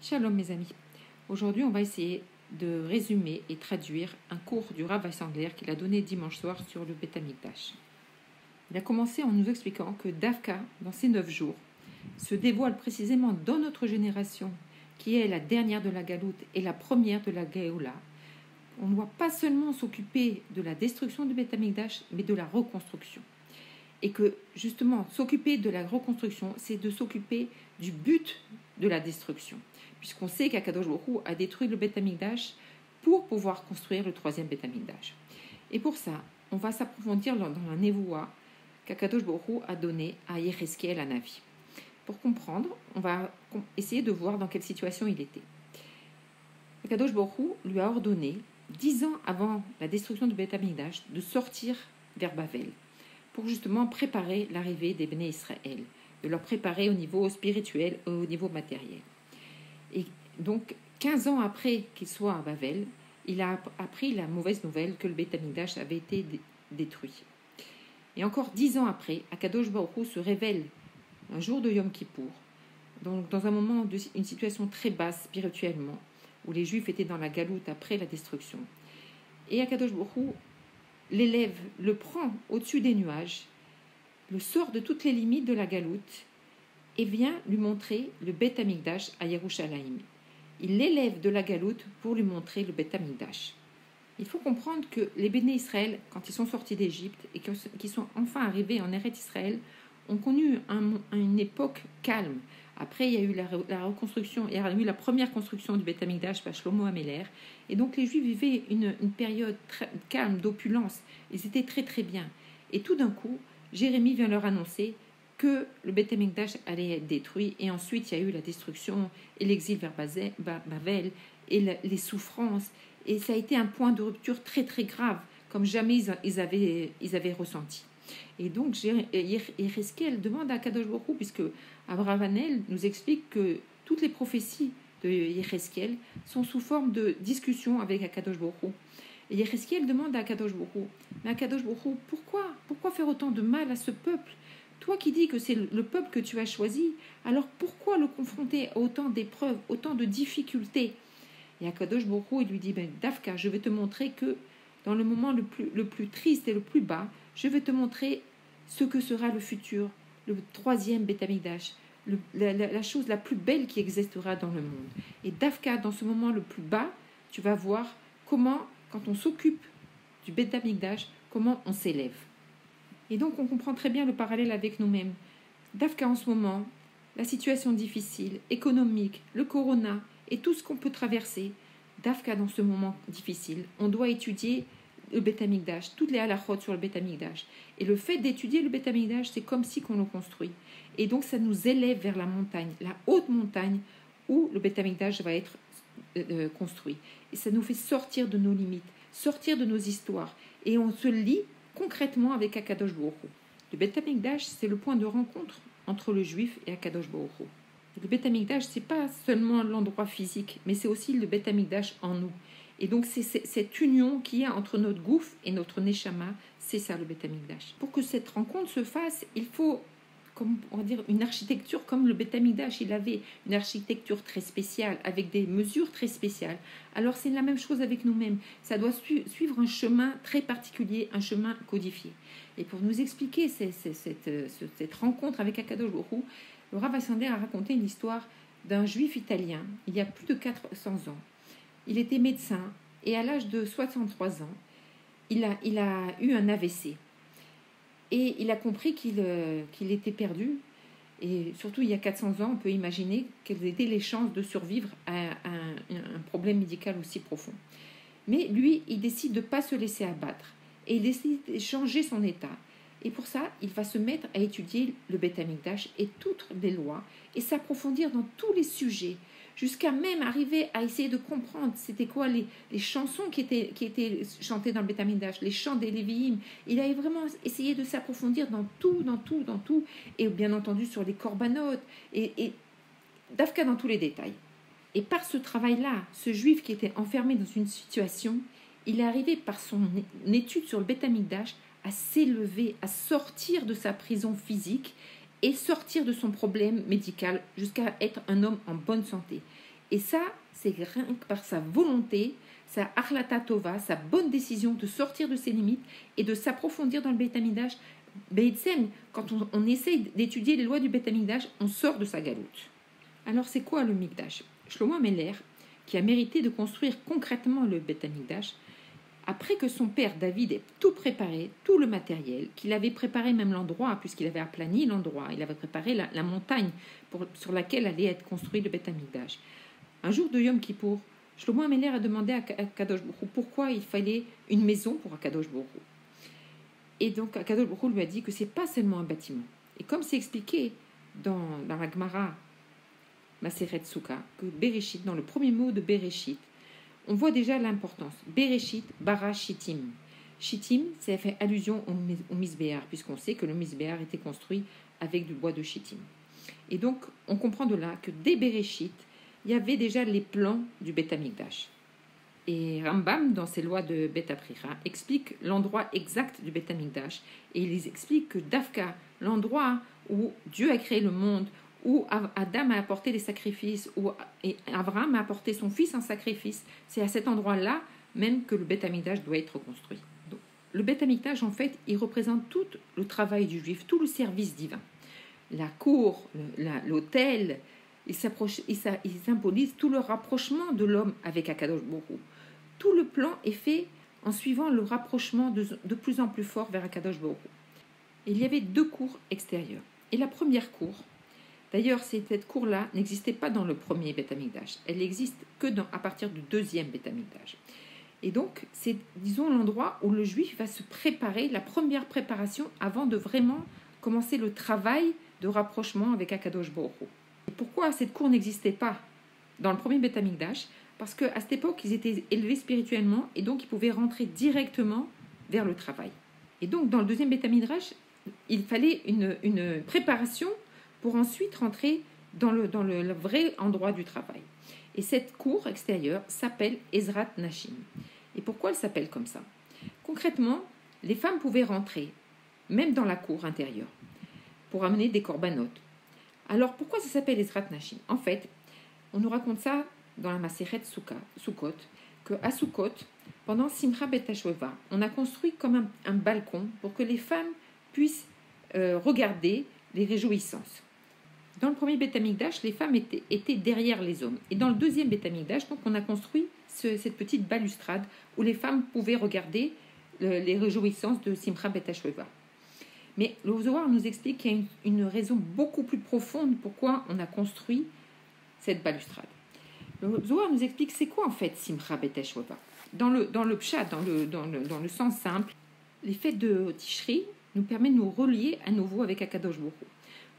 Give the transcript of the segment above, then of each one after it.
Shalom mes amis. Aujourd'hui, on va essayer de résumer et traduire un cours du Rav Weissengler qu'il a donné dimanche soir sur le Beth Amikdash. Il a commencé en nous expliquant que Davka, dans ces 9 jours, se dévoile précisément dans notre génération, qui est la dernière de la Galoute et la première de la Géoula. On ne doit pas seulement s'occuper de la destruction du Beth Amikdash, mais de la reconstruction. Et que justement, s'occuper de la reconstruction, c'est de s'occuper du but de la destruction. Puisqu'on sait qu'Akadosh Baruch Hu a détruit le Beth Amikdash pour pouvoir construire le 3e Beth Amikdash. Et pour ça, on va s'approfondir dans la névoua qu'Akadosh Baruch Hu a donné à Yecheskel à Navi. Pour comprendre, on va essayer de voir dans quelle situation il était. Akadosh Baruch Hu lui a ordonné, 10 ans avant la destruction du Beth Amikdash, de sortir vers Bavel, pour justement préparer l'arrivée des Béné Israël, de leur préparer au niveau spirituel et au niveau matériel. Et donc, 15 ans après qu'il soit à Bavel, il a appris la mauvaise nouvelle que le Beth Amikdash avait été détruit. Et encore 10 ans après, Akadosh Baruch Hu se révèle un jour de Yom Kippour, donc dans un moment une situation très basse spirituellement, où les Juifs étaient dans la galoute après la destruction. Et Akadosh Baruch Hu l'élève, le prend au-dessus des nuages, le sort de toutes les limites de la galoute et vient lui montrer le Beth Amikdash à Yerushalayim. Il l'élève de la galoute pour lui montrer le Beth Amikdash. Il faut comprendre que les Béné Israël, quand ils sont sortis d'Égypte et qu'ils sont enfin arrivés en Eretz Israël, ont connu une époque calme. Après, il y a eu la reconstruction, il y a eu la première construction du Beth Amikdash par Shlomo Améler. Et donc, les Juifs vivaient une période très calme, d'opulence. Ils étaient très, très bien. Et tout d'un coup, Jérémie vient leur annoncer que le Beth Amikdash allait être détruit. Et ensuite, il y a eu la destruction et l'exil vers Bavel et les souffrances. Et ça a été un point de rupture très, très grave, comme jamais ils avaient ressenti. Et donc, Yecheskel demande à Kadosh Baruch Hu, puisque Abravanel nous explique que toutes les prophéties de Yecheskel sont sous forme de discussion avec Akadosh Baruch Hu. Et Yecheskel demande à Akadosh Baruch Hu, mais Akadosh Baruch Hu, pourquoi faire autant de mal à ce peuple? Toi qui dis que c'est le peuple que tu as choisi, alors pourquoi le confronter à autant d'épreuves, autant de difficultés? Et Akadosh Baruch Hu, il lui dit, Davka, je vais te montrer que dans le moment le plus triste et le plus bas, je vais te montrer ce que sera le futur, le 3e Beth Amikdash, la chose la plus belle qui existera dans le monde. Et Davka, dans ce moment le plus bas, tu vas voir comment, quand on s'occupe du Beth Amikdash, comment on s'élève. Et donc, on comprend très bien le parallèle avec nous-mêmes. Davka, en ce moment, la situation difficile, économique, le corona et tout ce qu'on peut traverser, Davka, dans ce moment difficile, on doit étudier le Beth Amikdash, toutes les halachot sur le Beth Amikdash. Et le fait d'étudier le Beth Amikdash, c'est comme si qu'on le construit. Et donc, ça nous élève vers la montagne, la haute montagne où le Beth Amikdash va être construit. Et ça nous fait sortir de nos limites, sortir de nos histoires. Et on se lie concrètement avec Akadosh Baruch Hu. Le Beth Amikdash, c'est le point de rencontre entre le juif et Akadosh Baruch Hu. Le Beth Amikdash, ce n'est pas seulement l'endroit physique, mais c'est aussi le Beth Amikdash en nous. Et donc, c'est cette union qu'il y a entre notre gouffre et notre neshama, c'est ça le Beth Amikdash. Pour que cette rencontre se fasse, il faut, comme on va dire, une architecture comme le Beth Amikdash. Il avait une architecture très spéciale, avec des mesures très spéciales. Alors, c'est la même chose avec nous-mêmes. Ça doit suivre un chemin très particulier, un chemin codifié. Et pour nous expliquer cette rencontre avec Akadosh Baruch Hu, le Rav Weissengler a raconté une histoire d'un juif italien, il y a plus de 400 ans. Il était médecin et à l'âge de 63 ans, il a eu un AVC. Et il a compris qu'il était perdu. Et surtout, il y a 400 ans, on peut imaginer quelles étaient les chances de survivre à un problème médical aussi profond. Mais lui, il décide de ne pas se laisser abattre. Et il décide de changer son état. Et pour ça, il va se mettre à étudier le Beth Amikdash et toutes les lois et s'approfondir dans tous les sujets, jusqu'à même arriver à essayer de comprendre c'était quoi les chansons qui étaient chantées dans le Beth Amikdash, les chants des Lévi'im. Il a vraiment essayé de s'approfondir dans tout, et bien entendu sur les corbanotes, et Davka dans tous les détails. Et par ce travail-là, ce juif qui était enfermé dans une situation, il est arrivé par son étude sur le Beth Amikdash à s'élever, à sortir de sa prison physique et sortir de son problème médical jusqu'à être un homme en bonne santé. Et ça, c'est rien que par sa volonté, sa achlata tova, sa bonne décision de sortir de ses limites et de s'approfondir dans le Beit Hamikdash. Beïtsem, quand on essaye d'étudier les lois du Beit Hamikdash, on sort de sa galoute. Alors c'est quoi le Mikdash? Shlomo Ameler, qui a mérité de construire concrètement le Beit Hamikdash, après que son père David ait tout préparé, tout le matériel, qu'il avait préparé même l'endroit, puisqu'il avait aplani l'endroit, il avait préparé la montagne sur laquelle allait être construit le Beit Hamikdash. Un jour de Yom Kippour, Shlomo Ameler a demandé à Kadosh Baruch Hu pourquoi il fallait une maison pour Kadosh Baruch Hu. Et donc Kadosh Baruch Hu lui a dit que c'est pas seulement un bâtiment. Et comme c'est expliqué dans la Gemara Maseret Sukkah, que Bereshit, dans le premier mot de Bereshit, on voit déjà l'importance. Bereshit, bara shittim. Shittim, ça fait allusion au misbéar, puisqu'on sait que le misbéar était construit avec du bois de shittim. Et donc, on comprend de là que dès Bereshit, il y avait déjà les plans du Beit Hamikdash. Et Rambam, dans ses lois de Beit Abrira, explique l'endroit exact du Beit Hamikdash. Et il explique que Dafka, l'endroit où Dieu a créé le monde, où Adam a apporté les sacrifices, où Abraham a apporté son fils en sacrifice, c'est à cet endroit-là même que le Beit Hamikdash doit être construit. Donc, le Beit Hamikdash, en fait, il représente tout le travail du juif, tout le service divin. La cour, l'autel, il symbolise tout le rapprochement de l'homme avec Akadosh Baruch Hu. Tout le plan est fait en suivant le rapprochement de plus en plus fort vers Akadosh Baruch Hu. Il y avait 2 cours extérieures. Et la première cour, d'ailleurs, cette cour-là n'existait pas dans le premier Beit Hamikdash. Elle n'existe que à partir du deuxième Beit Hamikdash. Et donc, c'est, disons, l'endroit où le juif va se préparer, la première préparation avant de vraiment commencer le travail de rapprochement avec Akadosh Baruch Hu. Et pourquoi cette cour n'existait pas dans le premier Beit Hamikdash? Parce qu'à cette époque, ils étaient élevés spirituellement et donc ils pouvaient rentrer directement vers le travail. Et donc, dans le deuxième Beit Hamikdash, il fallait une préparation pour ensuite rentrer dans le vrai endroit du travail. Et cette cour extérieure s'appelle Ezrat Nashim. Et pourquoi elle s'appelle comme ça? Concrètement, les femmes pouvaient rentrer, même dans la cour intérieure, pour amener des corbanotes. Alors, pourquoi ça s'appelle Ezrat Nashim? En fait, on nous raconte ça dans la Maseret Sukkot, qu'à Sukkot, pendant Simcha Bet HaShoeva, on a construit comme un balcon pour que les femmes puissent regarder les réjouissances. Dans le premier Beit Hamikdash, les femmes étaient derrière les hommes. Et dans le deuxième Beit Hamikdash, donc, on a construit cette petite balustrade où les femmes pouvaient regarder les réjouissances de Simcha Bet HaShoeva. Mais le Zohar nous explique qu'il y a une raison beaucoup plus profonde pourquoi on a construit cette balustrade. Le Zohar nous explique c'est quoi en fait Simcha Bet HaShoeva. Dans le pshat, dans le sens simple, les fêtes de Tishri nous permettent de nous relier à nouveau avec Akadosh Baruch Hu.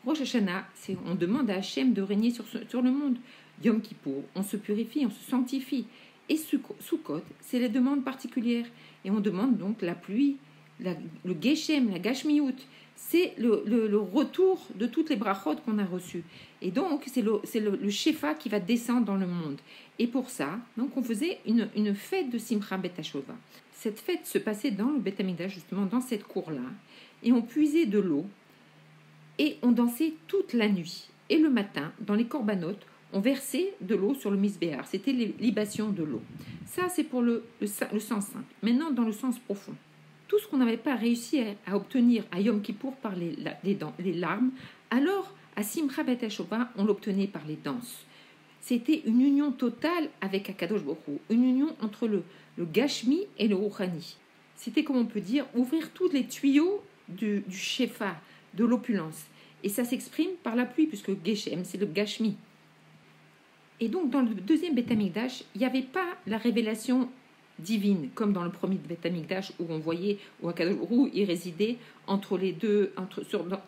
Rosh Hashanah, on demande à Hachem de régner sur le monde. Yom Kippour, on se purifie, on se sanctifie. Et Sukkot, c'est les demandes particulières. Et on demande donc la pluie, le Geshem, la Gashmiout. C'est le retour de toutes les brachot qu'on a reçues. Et donc, c'est le Shefa qui va descendre dans le monde. Et pour ça, donc, on faisait une fête de Simcha Bet HaShoeva. Cette fête se passait dans le Beit Hamikdash, justement, dans cette cour-là. Et on puisait de l'eau. Et on dansait toute la nuit. Et le matin, dans les corbanotes, on versait de l'eau sur le misbéar. C'était les libations de l'eau. Ça, c'est pour le sens simple. Maintenant, dans le sens profond. Tout ce qu'on n'avait pas réussi à obtenir à Yom Kippour par les larmes, alors à Simcha Bet HaShoeva, on l'obtenait par les danses. C'était une union totale avec Akadosh Baruch Hu, une union entre le Gashmi et le Rouhani. C'était, comme on peut dire, ouvrir tous les tuyaux du Shefa, de l'opulence. Et ça s'exprime par la pluie, puisque Geshem, c'est le Gashmi. Et donc, dans le deuxième Beit Hamikdash, il n'y avait pas la révélation divine, comme dans le premier Beit Hamikdash, où on voyait, où Akadosh Baruch Hu, il résidait entre les deux,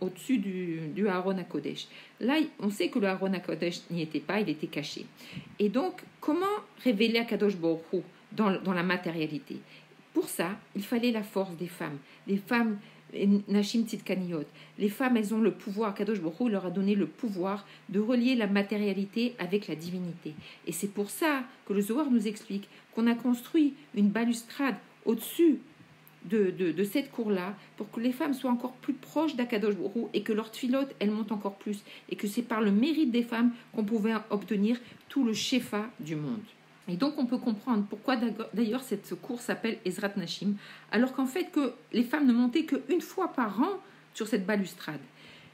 au-dessus du Aaron HaKodesh. Là, on sait que le Aaron HaKodesh n'y était pas, il était caché. Et donc, comment révéler Akadosh Baruch Hu dans la matérialité? Pour ça, il fallait la force des femmes. Les femmes, Nashim Tzidkaniot, les femmes, elles ont le pouvoir. Kadosh Baruch Hu leur a donné le pouvoir de relier la matérialité avec la divinité. Et c'est pour ça que le Zohar nous explique qu'on a construit une balustrade au-dessus de cette cour-là pour que les femmes soient encore plus proches d'Akadosh Baruch Hu et que leur tfilote, elle monte encore plus. Et que c'est par le mérite des femmes qu'on pouvait obtenir tout le shefa du monde. Et donc on peut comprendre pourquoi d'ailleurs cette cour s'appelle Ezrat Nashim, alors qu'en fait que les femmes ne montaient qu'une fois par an sur cette balustrade.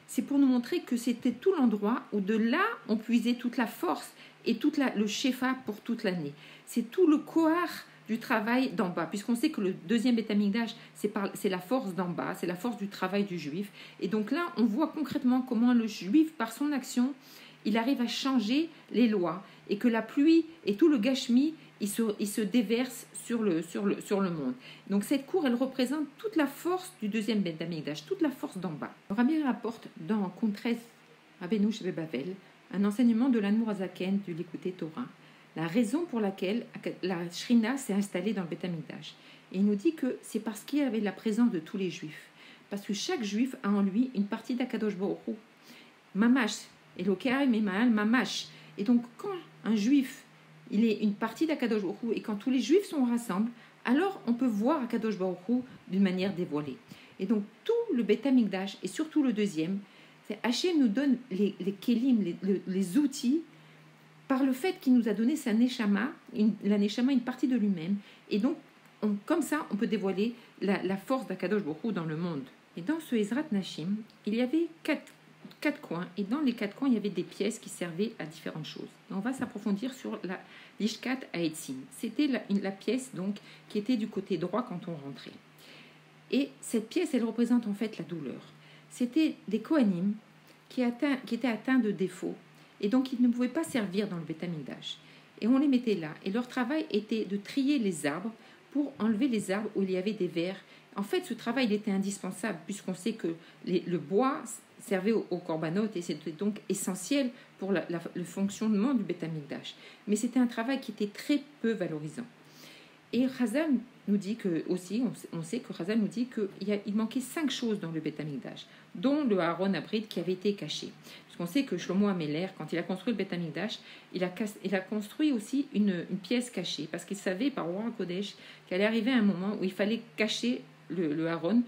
C'est pour nous montrer que c'était tout l'endroit où de là on puisait toute la force et le shefa pour toute l'année. C'est tout le kohar du travail d'en bas, puisqu'on sait que le deuxième Beth Amikdash, c'est la force d'en bas, c'est la force du travail du juif. Et donc là, on voit concrètement comment le juif, par son action, il arrive à changer les lois, et que la pluie et tout le gashmi, il se déverse sur le monde. Donc cette cour, elle représente toute la force du deuxième Beth Amikdash, toute la force d'en bas. Le Rabbi rapporte dans Kontres Rabbeinu Shebebavel un enseignement de l'Admour Hazaken du Likutei Torah, la raison pour laquelle la Shrina s'est installée dans le Beth Amikdash. Et il nous dit que c'est parce qu'il y avait la présence de tous les juifs. Parce que chaque juif a en lui une partie d'Akadosh Baruch Hu. Mamash, Elokai Memaal Mamash. Et donc quand un juif, il est une partie d'Akadosh Baruch Hu, et quand tous les juifs sont rassemblés, alors on peut voir Akadosh Baruch Hu d'une manière dévoilée. Et donc tout le Beth Amikdash, et surtout le deuxième, c'est Hachem nous donne les kelim, les outils, par le fait qu'il nous a donné sa neshama, la neshama, une partie de lui-même. Et donc, comme ça, on peut dévoiler la force d'Akadosh Baruch Hu dans le monde. Et dans ce Ezrat Nashim, il y avait quatre coins. Et dans les quatre coins, il y avait des pièces qui servaient à différentes choses. Et on va s'approfondir sur la Lishkat Haetzim. C'était la pièce donc qui était du côté droit quand on rentrait. Et cette pièce, elle représente en fait la douleur. C'était des Kohanim qui étaient atteints de défauts. Et donc, ils ne pouvaient pas servir dans le Beth Amikdash. Et on les mettait là. Et leur travail était de trier les arbres pour enlever les arbres où il y avait des vers. En fait, ce travail il était indispensable puisqu'on sait que le bois servait aux korbanot et c'était donc essentiel pour le fonctionnement du Beth Amikdash. Mais c'était un travail qui était très peu valorisant. Et Chazal nous dit que aussi, on sait que Chazal nous dit qu'il manquait 5 choses dans le Beth Amikdash, dont le Aaron Abrid qui avait été caché. Puisqu'on sait que Shlomo Améler, quand il a construit le Beth Amikdash, il a construit aussi une pièce cachée, parce qu'il savait par Roi Kodesh qu'il allait arriver un moment où il fallait cacher le Aaron,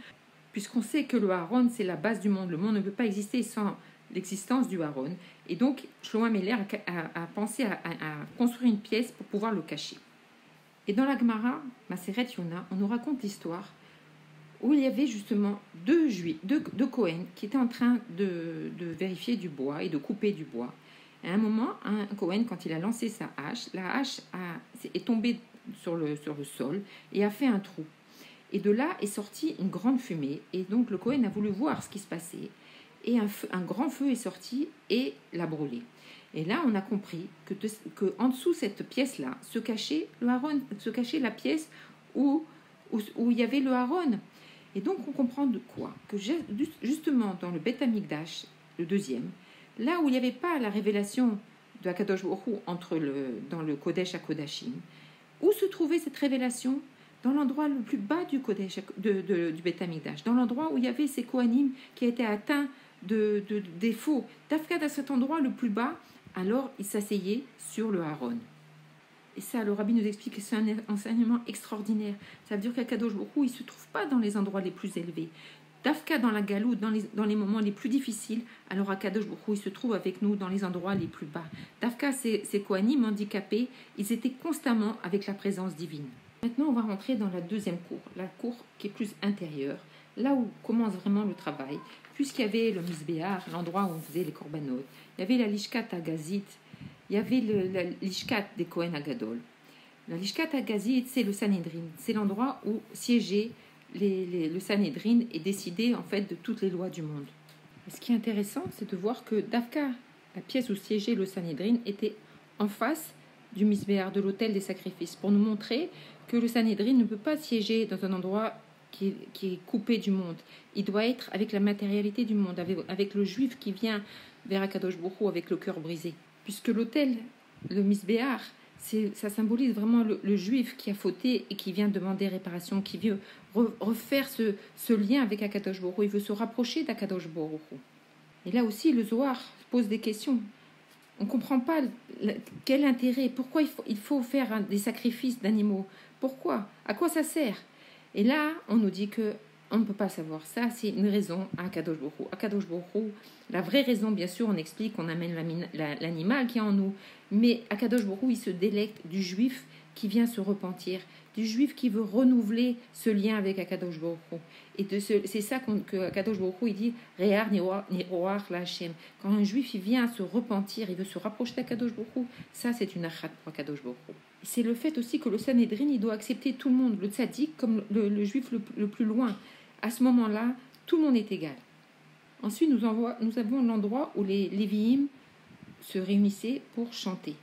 puisqu'on sait que le Aaron, c'est la base du monde. Le monde ne peut pas exister sans l'existence du Aaron. Et donc, Shlomo Améler a pensé à construire une pièce pour pouvoir le cacher. Et dans la Gemara, Maseret Yona, on nous raconte l'histoire où il y avait justement deux Kohen qui étaient en train de vérifier du bois et de couper du bois. Et à un moment, un Kohen, quand il a lancé sa hache, la hache est tombée sur le sol et a fait un trou. Et de là est sortie une grande fumée. Et donc le Kohen a voulu voir ce qui se passait. Et un grand feu est sorti et l'a brûlé. Et là, on a compris que en dessous de cette pièce-là se cachait la pièce où il y avait le Aaron. Et donc, on comprend de quoi? Que justement, dans le Beth Amikdash, le deuxième, là où il n'y avait pas la révélation de Akadosh Baruch Hu dans le Kodesh HaKodashim, où se trouvait cette révélation? Dans l'endroit le plus bas du Kodesh, du Beth Amikdash, dans l'endroit où il y avait ces Kohanim qui étaient atteints de défauts. Dafka, à cet endroit le plus bas, alors il s'asseyait sur le Aaron. Et ça, le Rabbi nous explique que c'est un enseignement extraordinaire. Ça veut dire qu'Akadosh Baruch Hu, il ne se trouve pas dans les endroits les plus élevés. Dafka dans la galoute, dans les moments les plus difficiles, alors Akadosh Baruch Hu, il se trouve avec nous dans les endroits les plus bas. Dafka, ces Kohanim handicapés, ils étaient constamment avec la présence divine. Maintenant, on va rentrer dans la deuxième cour, la cour qui est plus intérieure, là où commence vraiment le travail, puisqu'il y avait le Misbéar, l'endroit où on faisait les korbanot, il y avait la Lishkat Agazit, il y avait la Lishkat des Kohen Agadol. La Lishkat Agazit, c'est le Sanhedrin, c'est l'endroit où siégeait le Sanhedrin et décidait en fait de toutes les lois du monde. Et ce qui est intéressant, c'est de voir que Dafka, la pièce où siégeait le Sanhedrin, était en face du Misbéar, de l'autel des sacrifices, pour nous montrer que le Sanhedrin ne peut pas siéger dans un endroit qui est coupé du monde. Il doit être avec la matérialité du monde, avec le juif qui vient vers Akadosh Baruch Hu avec le cœur brisé. Puisque l'autel, le Misbéar, ça symbolise vraiment le juif qui a fauté et qui vient demander réparation, qui veut refaire ce lien avec Akadosh Baruch Hu. Il veut se rapprocher d'Akadosh Baruch Hu. Et là aussi, le Zohar pose des questions. On ne comprend pas quel intérêt, pourquoi il faut faire des sacrifices d'animaux. Pourquoi? À quoi ça sert? Et là, on nous dit que on ne peut pas savoir. Ça, c'est une raison à Akadosh Baruch Hu. Akadosh Baruch Hu, la vraie raison, bien sûr, on explique qu'on amène l'animal qui est en nous. Mais Akadosh Baruch Hu, il se délecte du juif qui vient se repentir, du juif qui veut renouveler ce lien avec Akadosh Baruch Hu. Et c'est ça que Akadosh Baruch Hu, il dit Re'ar ni'oach la Hashem. Quand un juif il vient se repentir, il veut se rapprocher d'Akadosh Baruch Hu, ça c'est une achat pour Akadosh Baruch Hu. C'est le fait aussi que le Sanhédrin, il doit accepter tout le monde, le tzaddik comme le juif le plus loin. À ce moment-là, tout le monde est égal. Ensuite, nous avons l'endroit où les Lévi'im se réunissaient pour chanter.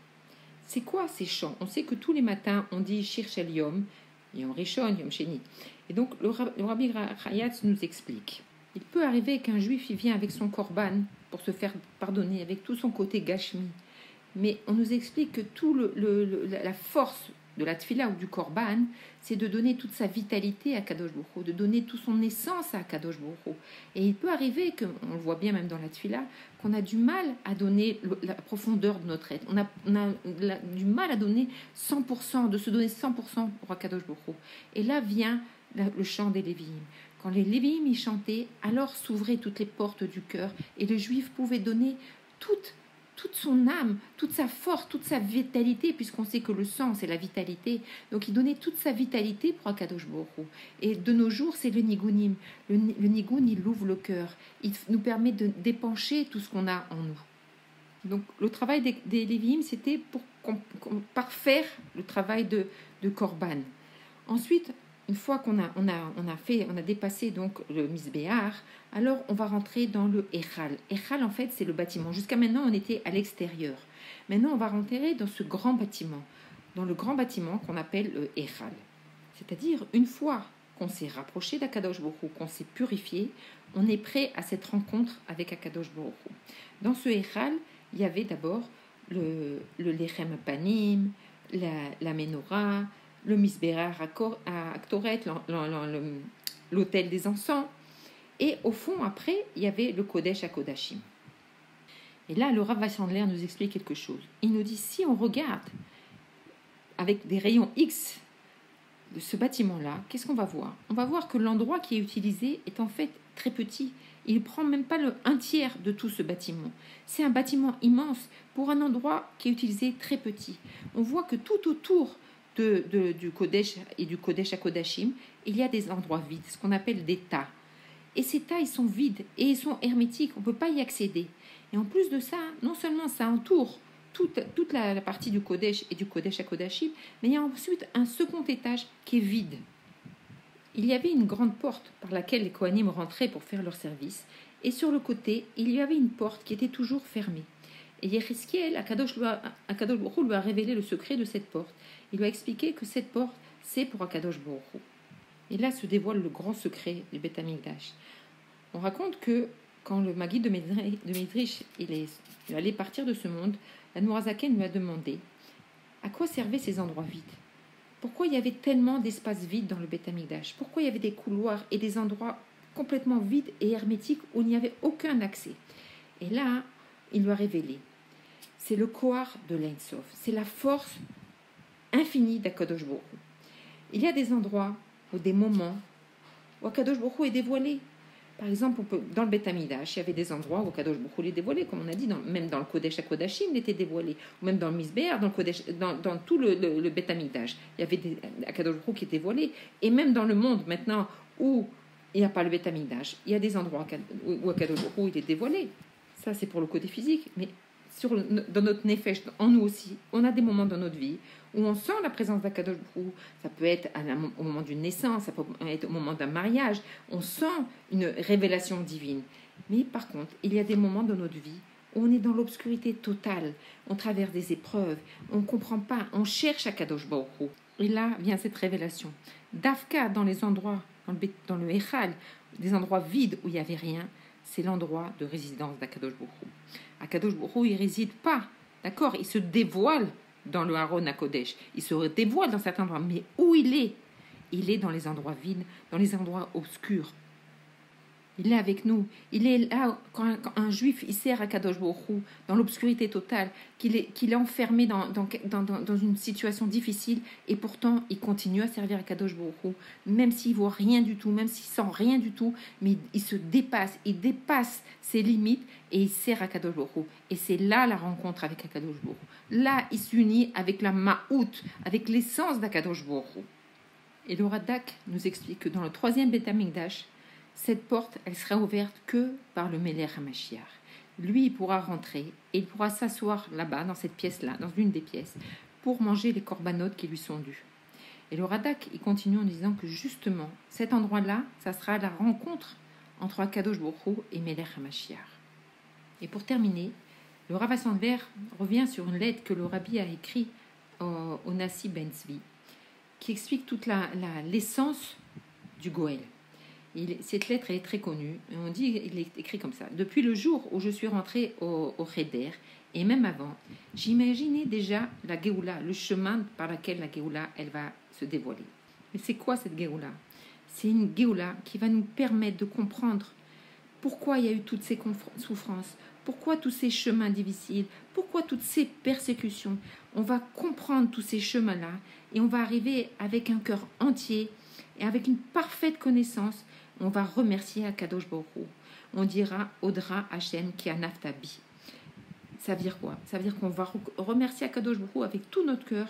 C'est quoi ces chants? On sait que tous les matins, on dit Shir Shel Yom, Yom Rishon, Yom Sheni. Et donc, le Rabbi Rayatz nous explique. Il peut arriver qu'un juif il vient avec son korban pour se faire pardonner, avec tout son côté gashmi. Mais on nous explique que la force de la tfila ou du korban, c'est de donner toute sa vitalité à Kadosh Baruch Hu, de donner toute son essence à Kadosh Baruch Hu. Et il peut arriver, on le voit bien même dans la tfila, qu'on a du mal à donner la profondeur de notre être. On a du mal à donner 100%, de se donner 100% pour Kadosh Baruch Hu. Et là vient le chant des Lévi'im. Quand les Lévi'im y chantaient, alors s'ouvraient toutes les portes du cœur et le juif pouvait donner toute son âme, toute sa force, toute sa vitalité, puisqu'on sait que le sang, c'est la vitalité. Donc, il donnait toute sa vitalité pour Akadosh Baruch Hu. Et de nos jours, c'est le Nigunim. Le Nigun, il ouvre le cœur. Il nous permet de dépencher tout ce qu'on a en nous. Donc, le travail des Lévi'im, c'était pour parfaire le travail de Korban. Ensuite, une fois qu'on a dépassé donc le Misbéar, alors on va rentrer dans le Echal. Echal, en fait, c'est le bâtiment. Jusqu'à maintenant, on était à l'extérieur. Maintenant, on va rentrer dans ce grand bâtiment, dans le grand bâtiment qu'on appelle le Echal. C'est-à-dire, une fois qu'on s'est rapproché d'Akadosh Baruch Hu, qu'on s'est purifié, on est prêt à cette rencontre avec Akadosh Baruch Hu. Dans ce Echal, il y avait d'abord le Lechem Panim, la Menorah, le Misbérar à Aktoret, l'autel des encens. Et au fond, après, il y avait le Kodesh à Kodashim. Et là, le Rav Weisshandler nous explique quelque chose. Il nous dit, si on regarde avec des rayons X de ce bâtiment-là, qu'est-ce qu'on va voir? On va voir que l'endroit qui est utilisé est en fait très petit. Il ne prend même pas un tiers de tout ce bâtiment. C'est un bâtiment immense pour un endroit qui est utilisé très petit. On voit que tout autour du Kodesh et du Kodesh à Kodashim, il y a des endroits vides, ce qu'on appelle des tas. Et ces tas, ils sont vides et ils sont hermétiques, on ne peut pas y accéder. Et en plus de ça, non seulement ça entoure toute la partie du Kodesh et du Kodesh à Kodashim, mais il y a ensuite un second étage qui est vide. Il y avait une grande porte par laquelle les Kohanim rentraient pour faire leur service, et sur le côté, il y avait une porte qui était toujours fermée. Et Yechiskiel, Akadosh Baruch Hu lui a révélé le secret de cette porte. Il lui a expliqué que cette porte, c'est pour Akadosh Baruch Hu. Et là se dévoile le grand secret du Beth Amikdash. On raconte que quand le Maguide de Midrash il allait partir de ce monde, la Nourazaken lui a demandé à quoi servaient ces endroits vides. Pourquoi il y avait tellement d'espaces vides dans le Beth Amikdash? Pourquoi il y avait des couloirs et des endroits complètement vides et hermétiques où il n'y avait aucun accès? Et là, il lui a révélé. C'est le Kohar de l'Ein Sof. C'est la force infinie d'Akadosh Baruch Hu. Il y a des endroits ou des moments où Akadosh Baruch Hu est dévoilé. Par exemple, dans le Beth Amikdash, il y avait des endroits où Akadosh Baruch Hu est dévoilé, comme on a dit, même dans le Kodesh à Kodashim, il était dévoilé, ou même dans le Misbéar, dans tout le Beth Amikdash, il y avait Akadosh Baruch Hu qui est dévoilé. Et même dans le monde maintenant où il n'y a pas le Beth Amikdash, il y a des endroits où Akadosh Baruch Hu il est dévoilé. Ça, c'est pour le côté physique, mais dans notre nefesh, en nous aussi, on a des moments dans notre vie où on sent la présence d'Akadosh Baruch Hu. Ça peut être au moment d'une naissance, ça peut être au moment d'un mariage. On sent une révélation divine. Mais par contre, il y a des moments dans notre vie où on est dans l'obscurité totale. On traverse des épreuves, on ne comprend pas, on cherche Akadosh Baruch Hu. Et là vient cette révélation. Dafka, dans les endroits, dans le Echal, des endroits vides où il n'y avait rien, c'est l'endroit de résidence d'Akadosh Baruch Hu. Akadosh Baruch Hu, il ne réside pas, d'accord? Il se dévoile dans le Haron à Kodesh. Il se dévoile dans certains endroits, mais où il est dans les endroits vides, dans les endroits obscurs. Il est avec nous. Il est là quand un juif il sert à Kadosh Baruch Hu, dans l'obscurité totale, qu'il est enfermé dans une situation difficile, et pourtant il continue à servir à Kadosh Baruch Hu, même s'il ne voit rien du tout, même s'il sent rien du tout, mais il se dépasse, il dépasse ses limites et il sert à Kadosh Baruch Hu. Et c'est là la rencontre avec Kadosh Baruch Hu. Là, il s'unit avec la Ma'out, avec l'essence d'Akadosh Baruch Hu. Et le Radak nous explique que dans le 3e Beth Amikdash, cette porte, elle sera ouverte que par le Melech HaMashiach. Lui, il pourra rentrer et il pourra s'asseoir là-bas, dans cette pièce-là, dans une des pièces, pour manger les corbanotes qui lui sont dus. Et le Radak, il continue en disant que justement, cet endroit-là, ça sera la rencontre entre Akadosh Baruch Hu et Melech HaMashiach. Et pour terminer, le Rav Sandler revient sur une lettre que le Rabbi a écrite au Nasi Ben Tzvi, qui explique toute l'essence du Goël. Cette lettre elle est très connue. On dit, il est écrit comme ça. Depuis le jour où je suis rentré au Cheder, et même avant, j'imaginais déjà la Géoula, le chemin par lequel la Géoula, elle va se dévoiler. Mais c'est quoi cette Géoula? C'est une Géoula qui va nous permettre de comprendre pourquoi il y a eu toutes ces souffrances, pourquoi tous ces chemins difficiles, pourquoi toutes ces persécutions. On va comprendre tous ces chemins-là et on va arriver avec un cœur entier et avec une parfaite connaissance. On va remercier Akadosh Baruch Hu. On dira Odra Hashem ki anaftabi. Ça veut dire quoi? Ça veut dire qu'on va remercier Akadosh Baruch Hu avec tout notre cœur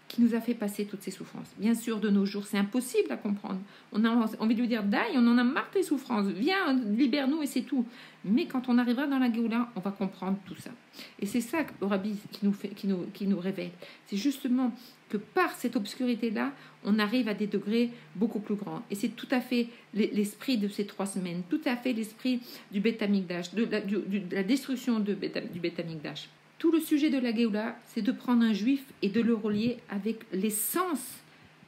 qui nous a fait passer toutes ces souffrances. Bien sûr, de nos jours, c'est impossible à comprendre. On a envie de lui dire, Dai, on en a marre des souffrances, viens, libère-nous et c'est tout. Mais quand on arrivera dans la Géoula, on va comprendre tout ça. Et c'est ça que le Rabbi qui nous révèle. C'est justement que par cette obscurité-là, on arrive à des degrés beaucoup plus grands. Et c'est tout à fait l'esprit de ces 3 semaines, tout à fait l'esprit du Beth Amikdash, de la destruction du Beth Amikdash. Tout le sujet de la Géoula, c'est de prendre un juif et de le relier avec l'essence,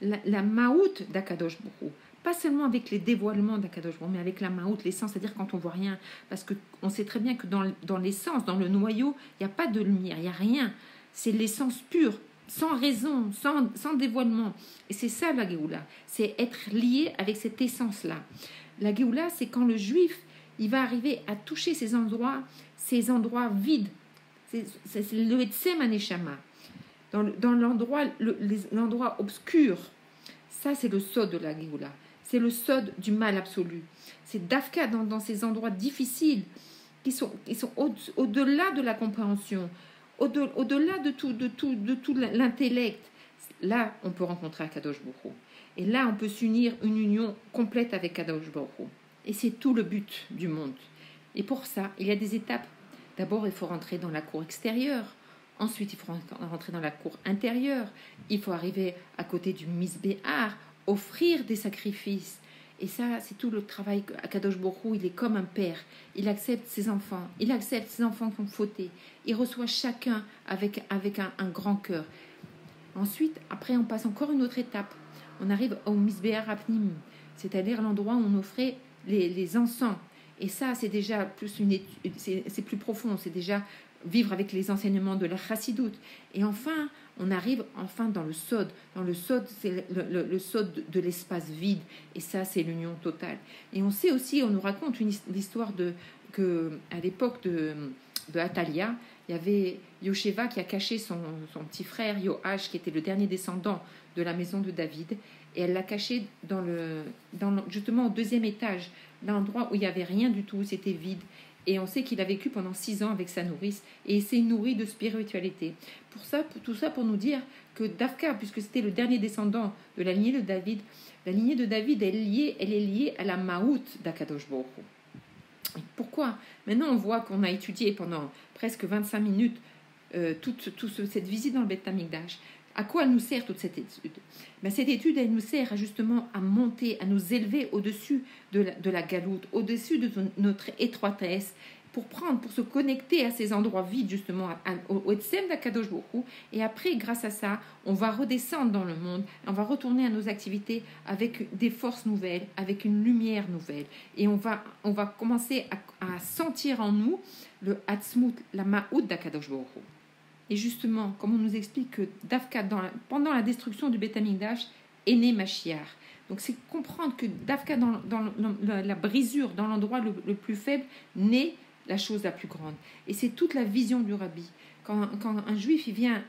la Ma'out d'Akadosh Baruch Hu. Pas seulement avec les dévoilements d'Akadosh Baruch Hu, mais avec la Ma'out, l'essence, c'est-à-dire quand on voit rien. Parce qu'on sait très bien que dans l'essence, dans le noyau, il n'y a pas de lumière, il n'y a rien. C'est l'essence pure, sans raison, sans dévoilement. Et c'est ça la Géoula, c'est être lié avec cette essence-là. La Géoula, c'est quand le juif, il va arriver à toucher ces endroits vides. C'est le Etsem Aneshama. Dans l'endroit obscur, ça c'est le sod de la Géoula. C'est le sod du mal absolu. C'est Dafka dans ces endroits difficiles qui sont au-delà de la compréhension, au-delà de tout l'intellect. Là, on peut rencontrer Akadosh Baruch Hu. Et là, on peut s'unir une union complète avec Akadosh Baruch Hu. Et c'est tout le but du monde. Et pour ça, il y a des étapes. D'abord, il faut rentrer dans la cour extérieure. Ensuite, il faut rentrer dans la cour intérieure. Il faut arriver à côté du Misbéhar, offrir des sacrifices. Et ça, c'est tout le travail. Akadosh Baruch Hu, il est comme un père. Il accepte ses enfants. Il accepte ses enfants qui ont fauté. Il reçoit chacun avec un grand cœur. Ensuite, après, on passe encore une autre étape. On arrive au Misbéhar Apnim, c'est-à-dire l'endroit où on offrait les encens. Et ça, c'est déjà plus c'est plus profond. C'est déjà vivre avec les enseignements de la Chassidoute. Et enfin, on arrive dans le Sod. Dans le Sod, c'est le Sod de l'espace vide. Et ça, c'est l'union totale. Et on sait aussi, on nous raconte l'histoire à l'époque de Atalia, il y avait Yosheva qui a caché son petit frère Yoash, qui était le dernier descendant de la maison de David. Et elle l'a caché justement au 2e étage, l'endroit où il n'y avait rien du tout, c'était vide. Et on sait qu'il a vécu pendant 6 ans avec sa nourrice et il s'est nourri de spiritualité. Tout ça pour nous dire que Dafka, puisque c'était le dernier descendant de la lignée de David, la lignée de David, elle est liée à la Ma'out d'Akadosh Baruch Hu. Pourquoi? Maintenant, on voit qu'on a étudié pendant presque 25 minutes cette visite dans le Beth Amikdash. À quoi elle nous sert toute cette étude? Cette étude, elle nous sert justement à monter, à nous élever au-dessus de la galoute, au-dessus de notre étroitesse, pour se connecter à ces endroits vides, justement, au Etsem d'Akadosh Baruch Hu. Et après, grâce à ça, on va redescendre dans le monde, on va retourner à nos activités avec des forces nouvelles, avec une lumière nouvelle. Et on va commencer à sentir en nous le Hatzmut, la Ma'out d'Akadosh Baruch Hu. Et justement, comme on nous explique que Dafka, pendant la destruction du Beth Amikdash, est né Mashiach. Donc c'est comprendre que Dafka, dans la brisure, dans l'endroit le plus faible, naît la chose la plus grande. Et c'est toute la vision du rabbi. Quand un juif il vient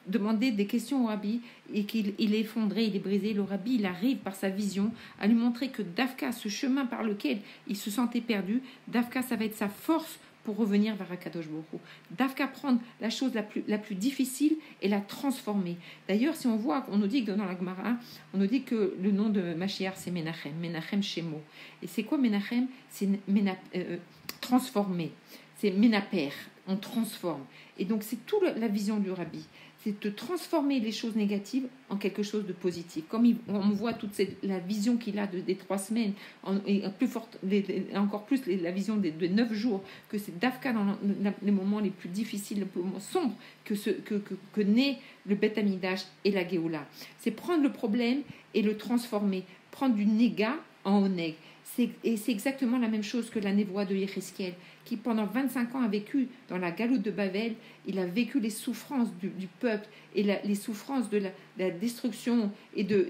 demander des questions au rabbi et qu'il est effondré, il est brisé, le rabbi il arrive par sa vision à lui montrer que Dafka, ce chemin par lequel il se sentait perdu, Dafka ça va être sa force pour revenir vers Akadosh Baruch Hu. Dafka prendre la chose la plus difficile et la transformer. D'ailleurs, si on voit, on nous dit que dans la Gemara, on nous dit que le nom de Mashiach c'est Menachem, Menachem Shemo. Et c'est quoi Menachem? C'est transformer. C'est Menaper, on transforme. Et donc c'est toute la vision du rabbi. C'est de transformer les choses négatives en quelque chose de positif. Comme on voit toute la vision qu'il a des 3 semaines, et plus forte, encore plus la vision des 9 jours, que c'est Dafka dans les moments les plus difficiles, les moments sombres, que naît le Beth Amikdash et la Géoula. C'est prendre le problème et le transformer, prendre du néga en oneg. Et c'est exactement la même chose que la névoie de Yéhézkiel, qui pendant 25 ans a vécu dans la galoute de Babel. Il a vécu les souffrances du peuple et les souffrances de la destruction et des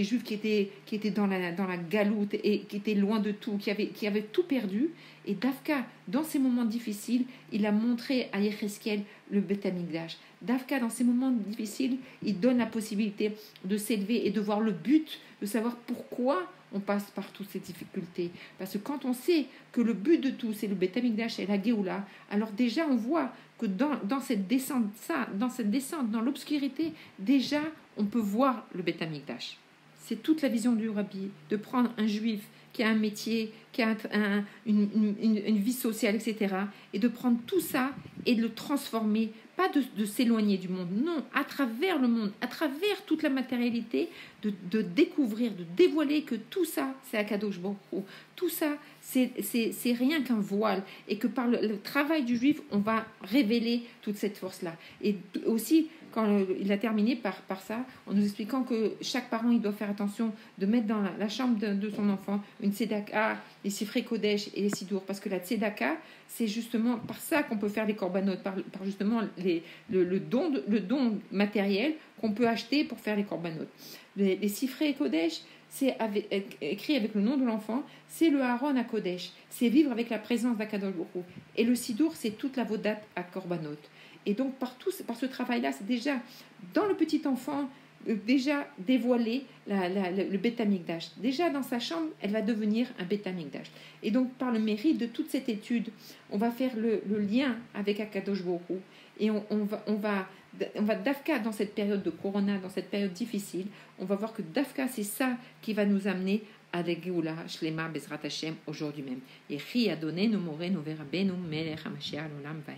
Juifs qui étaient dans la galoute et qui étaient loin de tout, qui avaient tout perdu. Et Dafka, dans ces moments difficiles, il a montré à Yéhézkiel le Beth Amikdash. Dafka, dans ces moments difficiles, il donne la possibilité de s'élever et de voir le but, de savoir pourquoi on passe par toutes ces difficultés. Parce que quand on sait que le but de tout, c'est le Beth Amikdash et la Géoula, alors déjà on voit que dans cette descente, dans l'obscurité, déjà on peut voir le Beth Amikdash. C'est toute la vision du rabbi, de prendre un juif qui a un métier, qui a une vie sociale, etc., et de prendre tout ça et de le transformer, pas de s'éloigner du monde, non, à travers le monde, à travers toute la matérialité, de découvrir, de dévoiler que tout ça, c'est Akadosh Baruch Hu. Tout ça, c'est rien qu'un voile, et que par le travail du juif, on va révéler toute cette force-là. Et aussi, quand il a terminé par ça, en nous expliquant que chaque parent, il doit faire attention de mettre dans la chambre de son enfant une tzedaka, les sifrei kodesh et les sidour, parce que la tzedaka, c'est justement par ça qu'on peut faire les korbanot, par justement le don matériel qu'on peut acheter pour faire les korbanot. Les sifrei kodesh, c'est écrit avec le nom de l'enfant, c'est le Aaron à Kodesh, c'est vivre avec la présence d'Akadosh Baruch Hu. Et le sidour, c'est toute la vodat à korbanot. Et donc, par ce travail-là, c'est déjà, dans le petit enfant, déjà dévoiler le Beth Amikdash. Déjà, dans sa chambre, elle va devenir un Beth Amikdash. Et donc, par le mérite de toute cette étude, on va faire le lien avec Akadosh Baruch Hu. Et on va Dafka, dans cette période de Corona, dans cette période difficile, on va voir que Dafka, c'est ça qui va nous amener à la Géoula, Shlema, Bezrat Hashem, aujourd'hui même. Yechi Adonai, nous moré, nous verra, nous melech, Hamashiach, l'olam, vaed.